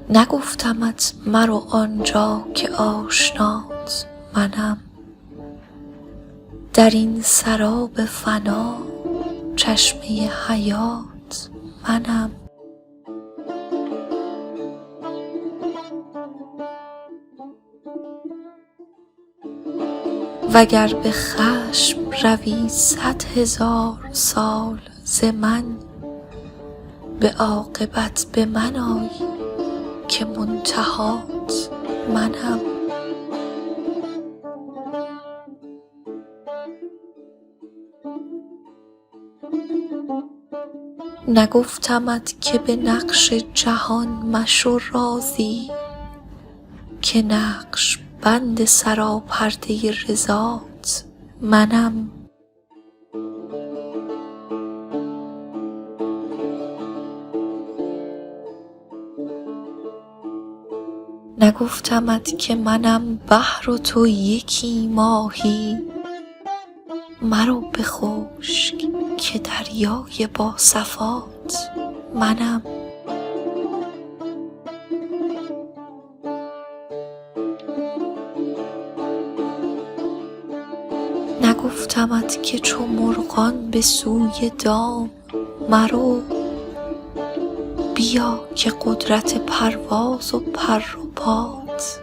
نگفتمت مرو آنجا که آشنات منم، در این سراب فنا چشمه حیات منم. وگر به خشم روی 100,000 سال ز من، به عاقبت به من آی که منتهات منم. نگفتمت که به نقش جهان مشو راضی، که نقش بند سراپرده رضات منم. نگفتمت که منم بحر و تو یکی ماهی، مرو به خشک که دریای باصفات منم. نگفتمت که چو مرغان به سوی دام مرو، بیا که قدرت پرواز و پر و پات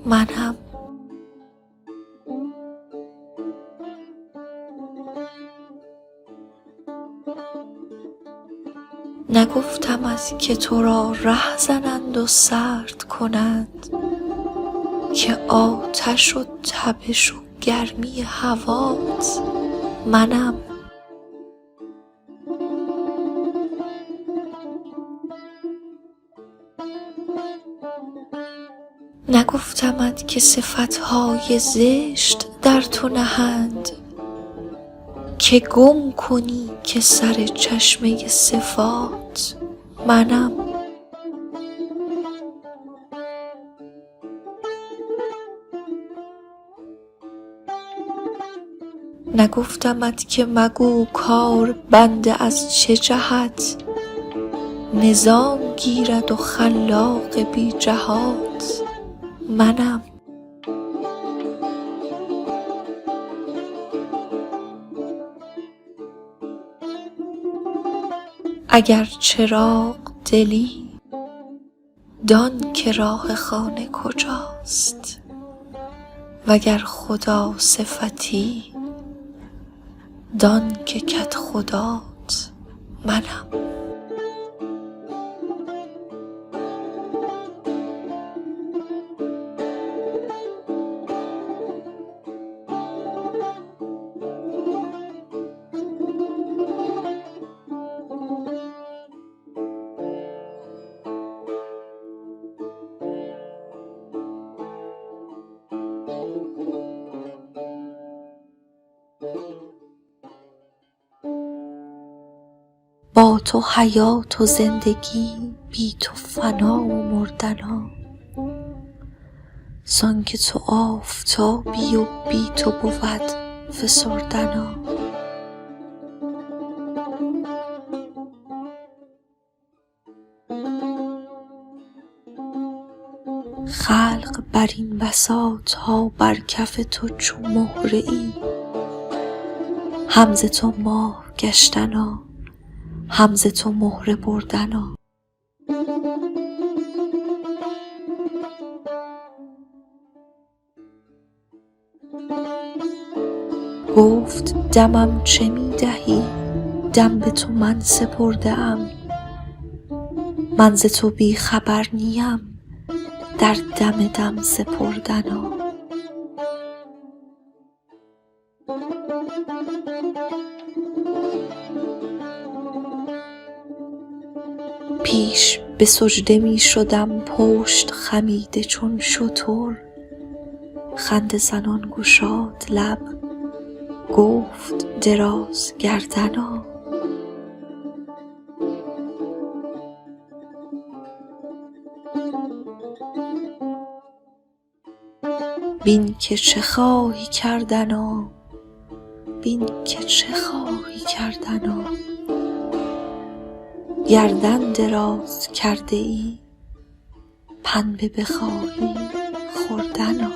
منم. نگفتمت که تو را ره زنند و سرد کنند، که آتش و تبش و گرمی هوات منم. نگفتمت که صفتهای زشت در تو نهند، که گم کنی که سر چشمه صفات منم. نگفتمت که مگو کار بنده از چه جهت، نظام گیرد و خلاق بی جهات منم. اگر چراغ دلی دان که راه خانه کجاست، وگر خدا صفتی دان که کدخدات منم. با تو حیات و زندگی، بی تو فنا و مردنا، زانکه تو آفتابی و بی تو بود فسردنا. خلق بر این بساطها بر کف تو چو مهره ای، هم ز تو ماه گشتنا هم ز تو مهره بردنا. گفت دمم چه می دهی؟ دم به تو من سپرده ام، من ز تو بی خبر نیم در دم دم سپردنا. پیش به سجده می شدم پشت خمیده چون شتر، خنده زنان گشاد لب گفت دراز گردنا. بین که چه خواهی کردنا، بین که چه خواهی کردنا، گردن دراز کرده ای پنبه بخواهی خوردنا.